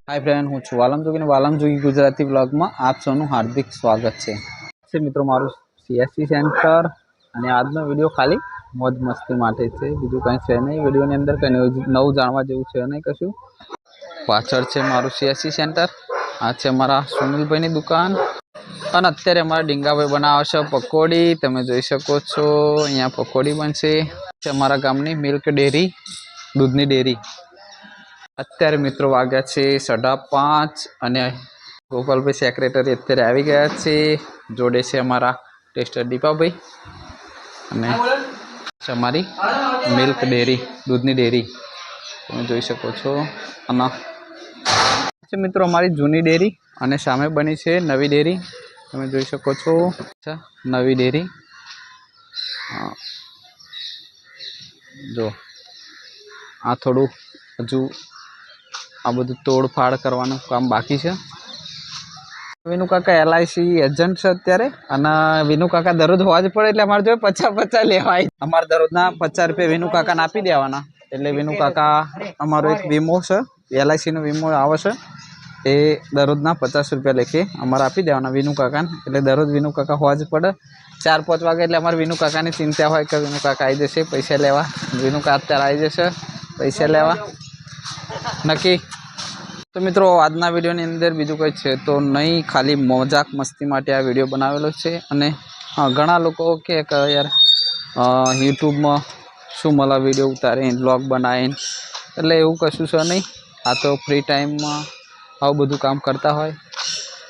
Hi friend, हूँ छू वालम जोगी ने वालम जोगी गुजराती ब्लॉग में आप सबનું हार्दिक स्वागत છે મિત્રો। મારું સીએસસી સેન્ટર અને આજનો વિડીયો ખાલી મોજ મસ્તી માટે છે, બીજું કંઈ છે નહીં। વિડીયોની અંદર કંઈ નવું જાણવા જેવું છે નહીં કશું। પાછળ છે મારું સીએસસી સેન્ટર, આ છે મારા સુનિલભાઈની દુકાન અને અત્યારે અમારા ડીંગાભાઈ બનાવે છે પકોડી, તમે જોઈ શકો છો। અહીંયા પકોડી બનશે। છે અમારા ગામની મિલ્ક ડેરી, દૂધની ડેરી। અત્યારે મિત્રો વાગ્યા છે 5:30 અને ગોપાલભાઈ સેક્રેટરી અત્યારે આવી ગયા છે। જોડે છે અમારા ટેસ્ટર દીપાભાઈ અને અમારી મિલ્ક ડેરી, દૂધની ડેરી તમે જોઈ શકો છો। અને મિત્રો અમારી જૂની ડેરી અને સામે બની છે નવી ડેરી, તમે જોઈ શકો છો। નવી ડેરી જો આ થોડું હજુ આ બધું તોડફાડ કરવાનું કામ બાકી છે। વિનુ કાકા એલઆઈસી એજન્ટ છે અત્યારે, અને વિનુ કાકા દરરોજ હોવા જ પડે એટલે અમારે જો 50 લેવાય। અમારે દરરોજના 50 રૂપિયા વિનુ કાકાને આપી દેવાના। એટલે વિનુ કાકા અમારો એક વીમો છે, એલઆઈસીનો વીમો આવે છે, એ દરરોજના 50 રૂપિયા લેખે અમારે આપી દેવાના વિનુ કાકાને। એટલે દરરોજ વિનુ કાકા હોવા જ પડે 4-5 વાગે। એટલે અમારે વિનુ કાકાની ચિંતા હોય કે વિનુ કાકા આવી જશે પૈસા લેવા। વિનુ કાકા અત્યારે આવી જશે પૈસા લેવા નક્કી। તો મિત્રો આજના વિડીયોની અંદર બીજું કંઈ છે તો નહીં, ખાલી મજાક મસ્તી માટે આ વિડીયો બનાવેલો છે। અને હા, ઘણા લોકો કે યાર યુટ્યુબમાં શું મળે વિડીયો ઉતારીને બ્લોગ બનાવીને, એટલે એવું કશું છે નહીં। આ તો ફ્રી ટાઈમમાં આવું બધું કામ કરતા હોય,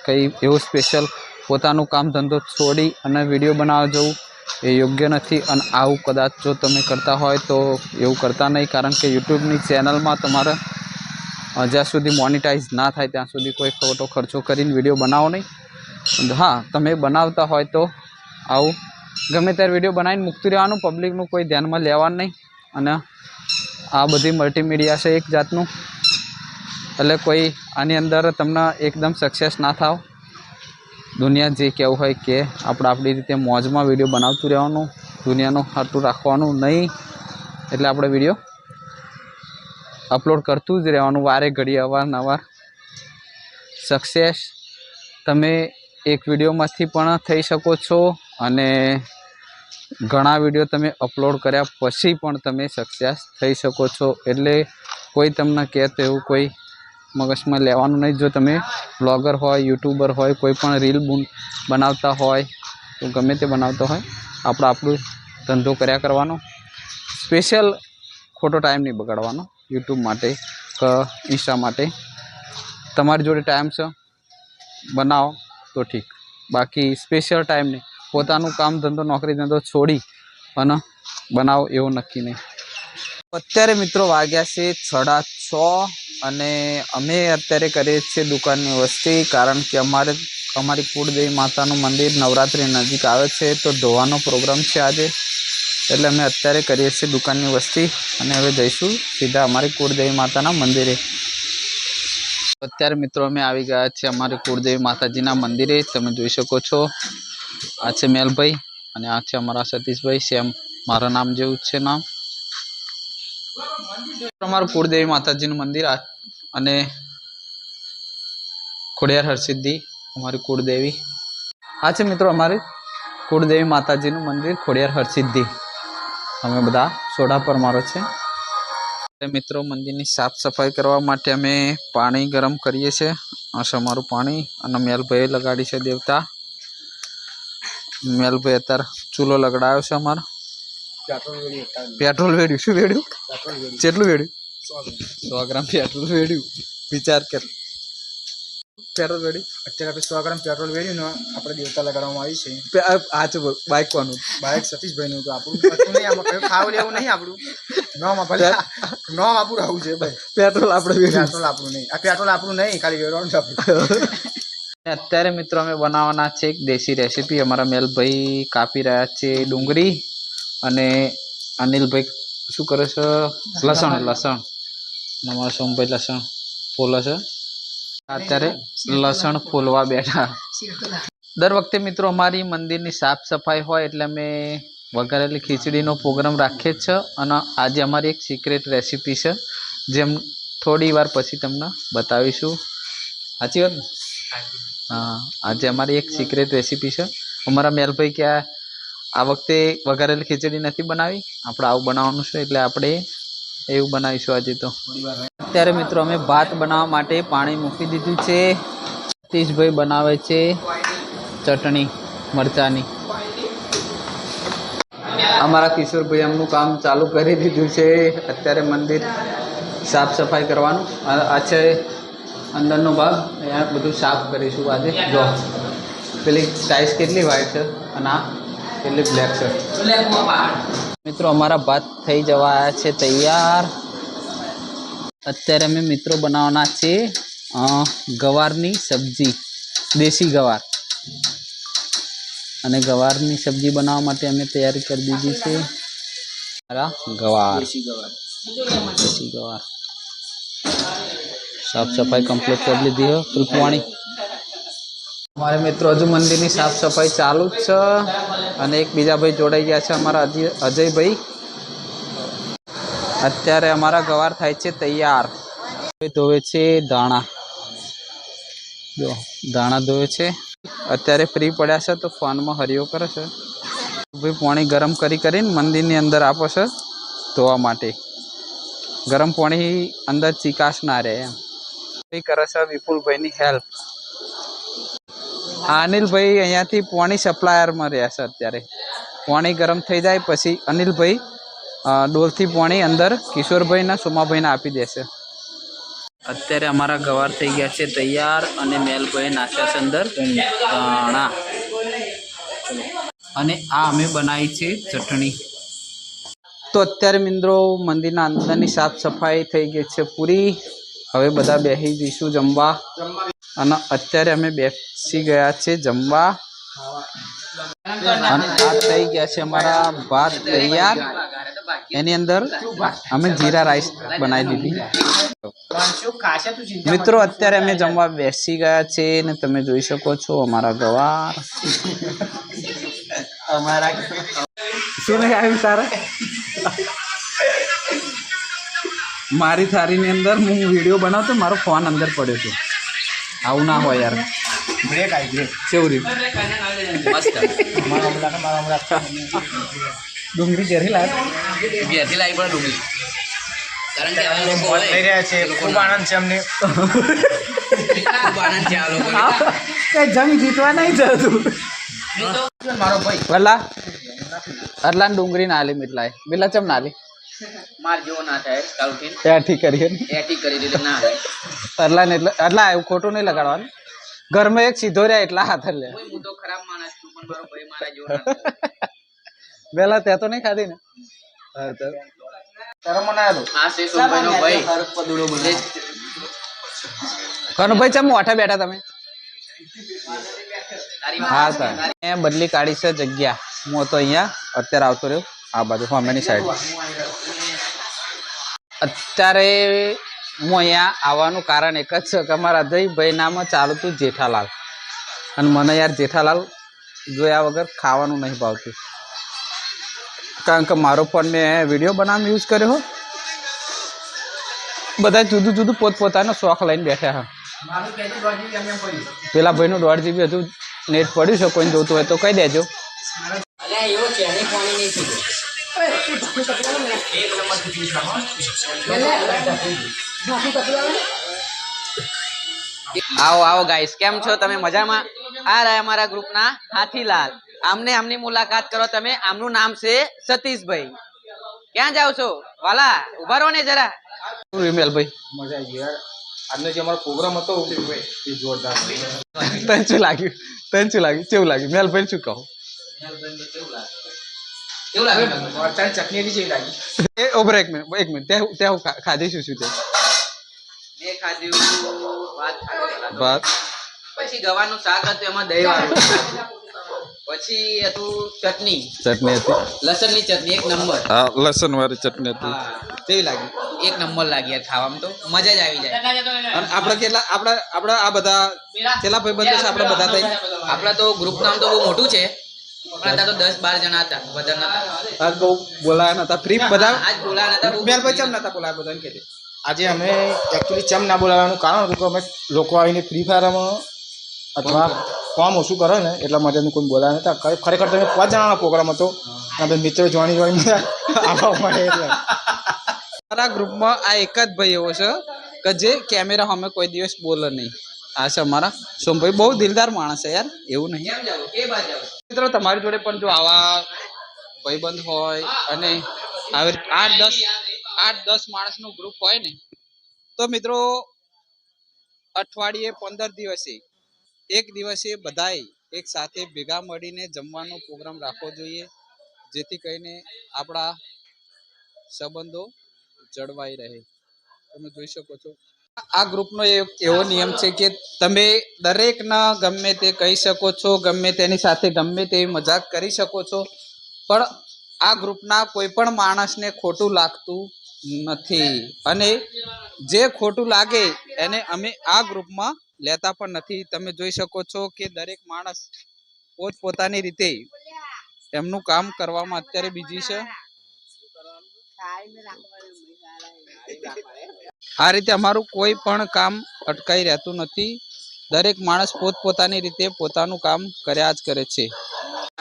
કંઈ એવું સ્પેશિયલ પોતાનું કામ ધંધો છોડી અને વિડીયો બનાવવા જવું એ યોગ્ય નથી। અને આવું કદાચ જો તમે કરતા હોય તો એવું કરતા નહીં, કારણ કે યુટ્યુબની ચેનલમાં તમારે જ્યાં સુધી મોનિટાઈઝ ના થાય ત્યાં સુધી કોઈ ખોટો ખર્ચો કરીને વિડીયો બનાવો નહીં। હા, તમે બનાવતા હોય તો આવું ગમે ત્યારે વિડીયો બનાવીને મૂકતું રહેવાનું, પબ્લિકનું કોઈ ધ્યાનમાં લેવાનું નહીં। અને આ બધી મલ્ટીમીડિયા છે એક જાતનું, એટલે કોઈ આની અંદર તમને એકદમ સક્સેસ ના થાવ। દુનિયા જે કહેવું હોય કે આપણી રીતે મોજમાં વિડીયો બનાવતું રહેવાનું, દુનિયાનું હાટું રાખવાનું નહીં। એટલે આપણે વિડીયો અપલોડ કરતું જ રહેવાનું વારે ઘડી, અવારનવાર। સક્સેસ તમે એક વિડીયોમાંથી પણ થઈ શકો છો, અને ઘણા વિડીયો તમે અપલોડ કર્યા પછી પણ તમે સક્સેસ થઈ શકો છો। એટલે કોઈ તમને કહે તો એવું કોઈ મગજમાં લેવાનું નહીં। જો તમે બ્લોગર હોય, યુટ્યુબર હોય, કોઈ પણ રીલ બનાવતા હોય તો ગમે તે બનાવતા હોય, આપણું ધંધો કર્યા કરવાનો। સ્પેશિયલ ખોટો ટાઈમ નહીં બગાડવાનો યુટ્યુબ માટે કે ઇન્સ્ટા માટે। તમારી જોડે ટાઈમ છે બનાવો તો ઠીક, બાકી સ્પેશિયલ ટાઈમ નહીં। પોતાનું કામ ધંધો નોકરી ધંધો છોડી અને બનાવો એવું નક્કી નહીં। અત્યારે મિત્રો વાગ્યા છે 6:30 અને અમે અત્યારે કરીએ છીએ દુકાનની વસ્તી, કારણ કે અમારી કુળદેવી માતાનું મંદિર નવરાત્રિ નજીક આવે છે તો ધોવાનો પ્રોગ્રામ છે આજે। એટલે અમે અત્યારે કરીએ છીએ દુકાનની વસ્તી અને હવે જઈશું સીધા અમારી કુળદેવી માતાના મંદિરે। અત્યારે મિત્રો અમે આવી ગયા છીએ અમારી કુળદેવી માતાજીના મંદિરે, તમે જોઈ શકો છો। આ છે મેલભાઈ અને આ છે અમારા સતીશભાઈ, સેમ મારા નામ જેવું છે નામ। અમારું કુળદેવી માતાજીનું મંદિર અને ખોડિયાર હરસિદ્ધિ અમારી કુળદેવી। આ છે મિત્રો અમારી કુળદેવી માતાજીનું મંદિર ખોડિયાર હરસિદ્ધિ। અમે બધા સોડા પર મારો છે મિત્રો। મંદિરની સાફ સફાઈ કરવા માટે અમે પાણી ગરમ કરીએ છીએ। આ છે અમારું પાણી અને મેલભાઈ લગાડી છે દેવતા। મેલભાઈ અત્યારે ચૂલો લગડાયો છે અમારો। પેટ્રોલ વેડ્યું, શું વેડ્યું, કેટલું વેડ્યું? 100 ગ્રામ પેટ્રોલ વેડ્યું, વિચાર કર। પેટ્રોલ વેડ્યું અત્યારે આપણે 100 ગ્રામ પેટ્રોલ વેડ્યું ને આપણે દેવતા લગાડવામાં આવી છે। આ છે બાઇક કોનું? બાઇક સતીશભાઈનું હતું આપણું નહીં, આમાં ખાવ લેવું નહીં આપણું નોમ આપણું આવું છે ભાઈ। પેટ્રોલ આપણે પેટ્રોલ આપણું નહીં, આ પેટ્રોલ આપણું નહીં, ખાલી વેડવાનું છે આપણું। અત્યારે મિત્રો અમે બનાવવાના છે એક દેશી રેસીપી। અમારા મેલભાઈ કાપી રહ્યા છે ડુંગળી અને અનિલભાઈ શું કરે છે? લસણ। અમારા સોમભાઈ લસણ ફોલે છે, અત્યારે લસણ ફોલવા બેઠા। દર વખતે મિત્રો અમારી મંદિરની સાફ સફાઈ હોય એટલે અમે વઘારેલી ખીચડીનો પ્રોગ્રામ રાખીએ જ છે। અને આજે અમારી એક સિક્રેટ રેસીપી છે, જેમ થોડી વાર પછી તમને બતાવીશું. સાચી વાત ને? હા, આજે અમારી એક સિક્રેટ રેસીપી છે. અમારા મેલભાઈ કે આ વખતે વઘારેલી ખીચડી નથી બનાવી, આપણે આવું બનાવવાનું છે, એટલે આપણે એવું બનાવીશું આજે. તો અત્યારે મિત્રો અમે ભાત બનાવવા માટે પાણી મૂકી દીધું છે. સતીશભાઈ બનાવે છે ચટણી મરચાની. અમારા કિશોરભાઈ એમનું કામ ચાલુ કરી દીધું છે. અત્યારે મંદિર સાફ સફાઈ કરવાનું. આ છે અંદરનો ભાગ, અહીંયા બધું સાફ કરીશું આજે. જો પેલી ટાઈલ્સ કેટલી વ્હાઈટ છે અને આ કેટલી બ્લેક છે. મિત્રો અમારા ભાત થઈ જવા છે તૈયાર. અત્યારે અમે મિત્રો બનાવવાના છે ગવારની સબ્જી, દેશી ગવાર. અને ગવારની સબ્જી બનાવવા માટે અમે તૈયારી કરી દીધી છે. ગવાર, દેશી ગવાર સાફ સફાઈ કમ્પ્લીટ કરી લીધી હો. પાણી અમારે મિત્રો હજુ મંદિરની સાફ સફાઈ ચાલુ જ છે. અને એક બીજા ભાઈ જોડાઈ ગયા છે, અમારા અજયભાઈ. અત્યારે અમારા ગવાર થાય છે તૈયાર. ધોવે છે ધાણા, જો ધાણા ધોવે છે. અત્યારે ફ્રી પડ્યા છે તો ફોનમાં હરિયો કરે છે. ભાઈ પાણી ગરમ કરીને મંદિરની અંદર આપો છે ધોવા માટે. ગરમ પાણી અંદર ચીકાશ ના રહે એમ કરે છે વિપુલભાઈની હેલ્પ. અનિલભાઈ અહીંયાથી પાણી સપ્લાયરમાં રહ્યા છે. અત્યારે પાણી ગરમ થઈ જાય પછી અનિલભાઈ ડોલથી પાણી અંદર કિશોરભાઈના સોમાભાઈને આપી દેશે. અત્યારે અમારા ગવાર થઈ ગયા છે તૈયાર અને મેલભાઈ નાખ્યા છે અંદર ધાણા. અને આ અમે બનાવી છે ચટણી. તો અત્યારે મિત્રો મંદિરના અંદરની સાફ સફાઈ થઈ ગઈ છે પૂરી. હવે બધા બેસી જઈશું જમવા. અને અત્યારે અમે બેસી ગયા છે જમવા. અને આ થઈ ગયા છે અમારા ભાત તૈયાર. એની અંદર અમે જીરા રાઈસ બનાવી દીધી. મિત્રો અત્યારે અમે જમવા બેસી ગયા છે ને તમે જોઈ શકો છો અમારા ગવાર. શું નહીં આવ્યું તારે? મારી થાળીની અંદર હું વિડીયો બનાવતો, મારો ફોન અંદર પડ્યો છે. આવું ના હોય યાર. બ્રેક આવી બ્રેક કેવું રહ્યું? મસ્ત. ડુંગળી ઘેરી લાવી પણ ડુંગળી કારણ કે ખૂબ આનંદ છે અમને. ખૂબ આનંદ છે આ લોકોને. કઈ જંગ જીતવા નહીં જતું મારો ભાઈ. વલ્લા અરલા ડુંગળી ના લી મિટલાય બિલા ચમ ના લી માર જેવો ના થાય કાલથી એઠી કરીએ એઠી કરી દીધું ના થાય. અરલા ને એટલે અરલા એવું ખોટું નહીં લગાડવાનું. ઘરમાં એક સીધો રહ્યા એટલા હાથ લે. હું તો ખરાબ માણસ છું પણ મારો ભાઈ મારા જેવો ના વેલા ત્યાં તો નહીં ખાધી ને. કનુભાઈ ચમ મોઠા બેઠા તમે? હા સર બદલી કાઢી છે જગ્યા. હું તો અહીંયા અત્યારે આવતો રહ્યો આ બાજુ સામેની સાઈડ. અત્યારે હું અહીંયા આવવાનું કારણ એક જ છે કે અમારા અજયભાઈ નામ ચાલતું જેઠાલાલ. અને મને યાર જેઠાલાલ જોયા વગર ખાવાનું નહીં ભાવતું. કારણ કે મારો ફોન મેં વિડીયો બનાવવાનો યુઝ કર્યો હો. બધા જુદું જુદું પોતપોતાનો શોખ લઈને બેઠા હા. પેલા ભાઈનું 1.5 GB હજુ નેટ પડ્યું છે, કોઈને જોતું હોય તો કહી દેજો. આવો આવો ગાઈસ, કેમ છો તમે? મજામાં? આ રહ્યા અમારા ગ્રુપના હાથીલાલ. આમની મુલાકાત કરો તમે. આમનું નામ છે સતીશભાઈ. ક્યાં જાવ છો વાલા? ઉભા રહો ને જરા. વિમલભાઈ મજા આવી યાર. આજનો જે અમારો પ્રોગ્રામ હતો એ જોરદાર. તને શું લાગ્યું? કેવું લાગ્યું? મેલભાઈ શું કહો? ચટણી જેવી લાગી. એ ઓબર એક મિનિટ ત્યાં ખાધી શું તે? મેં ખાધું ભાત, પછી ગવાનું શાક હતું એમાં દહીં વાળું, પછી હતું ચટણી હતી લસણની ચટણી. એક નંબર. હા, લસણ વાળી ચટણી હતી. કેવી લાગી? એક નંબર લાગી યાર. ખાવામાં તો મજા જ આવી જાય. અને આપણે આ બધા કેટલા ભાઈબંધો છે? આપણે બધા થઈ આપણા તો ગ્રુપ નામ તો બહુ મોટું છે. આપણા તો 10-12 જણા હતા. બધા નતા બોલાયા નતા. ફ્રી બધા આજ બોલાયા નતા. મેલભાઈ ચમ નતા બોલાયા બધાને કે આજે અમે એકચ્યુઅલી ચમ ના બોલાવવાનું કારણ હતું કે અમે લોકો આવીને ફ્રી ફાયરમાં અથવા ફોર્મ ઓછું કરે ને એટલા માટે અમે કોઈ બોલાવ્યા નતા. ખરેખર તમે 5 જણાનો પ્રોગ્રામ હતો અને મિત્રો જોવાની આવવા મળે એટલે મારા ગ્રુપમાં આ એક જ ભાઈ એવો છે કે જે કેમેરા સામે કોઈ દિવસ બોલે નહીં. આ છે અમારા સોમભાઈ, બહુ દિલદાર માણસ છે યાર, એવું નહીં. મિત્રો તમારી જોડે પણ જો આવા ભાઈબંધ હોય અને આવી 8-10 માણસનું ગ્રુપ હોય ને તો મિત્રો અઠવાડિયે 15 દિવસે એક દિવસે બધાએ એક સાથે ભેગા મળીને જમવાનો પ્રોગ્રામ રાખવો જોઈએ, જેથી કરીને આપણા સંબંધો જળવાઈ રહે. તમે જોઈ શકો છો આ ગ્રુપનો એવો નિયમ છે કે તમે દરેકના ગમે તે કહી શકો છો, ગમે તેની સાથે ગમે તેવી મજાક કરી શકો છો, પણ આ ગ્રુપના કોઈ પણ માણસને ખોટું લાગતું નથી અને જે ખોટું લાગે એને અમે આ ગ્રુપમાં લેતા પણ નથી. તમે જોઈ શકો છો કે દરેક માણસ પોતપોતાની રીતે એમનું કામ કરવામાં અત્યારે બીજી છે. આ રીતે અમારું કોઈ પણ કામ અટકાઈ રહેતું નથી. દરેક માણસ પોતપોતાની રીતે પોતાનું કામ કર્યા જ કરે છે.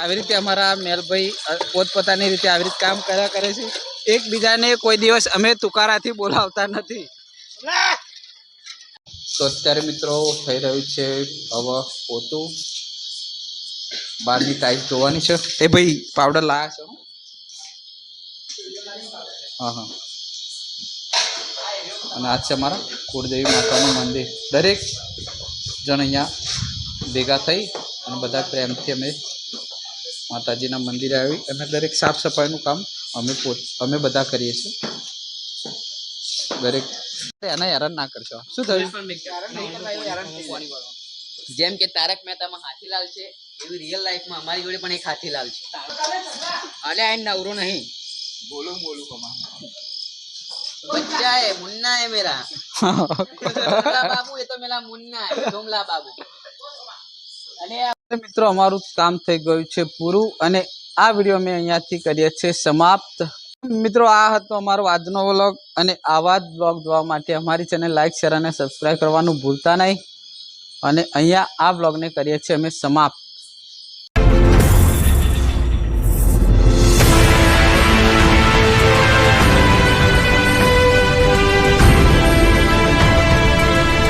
આવી રીતે અમારા મેલભાઈ પોતપોતાની રીતે આવી રીતે કામ કર્યા કરે છે. એકબીજાને કોઈ દિવસ અમે તુકારાથી બોલાવતા નથી. તો અત્યારે મિત્રો થઈ રહ્યું છે હવે પોતું. બહારની ટાઈપ જોવાની છે. એ ભાઈ પાવડર લાયા છો? હા. અને આ છે અમારા કુળદેવી માતાનું મંદિર. દરેક જણ અહીંયા ભેગા થઈ અને બધા પ્રેમથી અમે માતાજીના મંદિરે આવી અને દરેક સાફ સફાઈનું કામ અમે બધા કરીએ છીએ. દરેક એને હેરાન ના કરશો. શું થયું? જેમ કે તારક મહેતામાં હાથીલાલ છે એવી રિયલ લાઈફમાં અમારી જોડે પણ એક હાથીલાલ છે. અલે આ નવરો નહીં, બોલું કમા बच्चा है, मुन्ना है मेरा. सोमला बाबू ये तो मेरा मुन्ना है, सोमला बाबू. અને મિત્રો અમારું કામ થઈ ગયું છે પૂરું અને આ વિડીયો અમે અહીંયાથી કરીએ છીએ સમાપ્ત. મિત્રો આ હતો અમારો આજનો વ્લોગ અને આવા જ વ્લોગ જોવા માટે અમારી ચેનલ લાઈક, શેર અને સબસ્ક્રાઈબ કરવાનું ભૂલતા નહીં. અને અહીંયા આ વ્લોગને કરીએ છીએ અમે સમાપ્ત.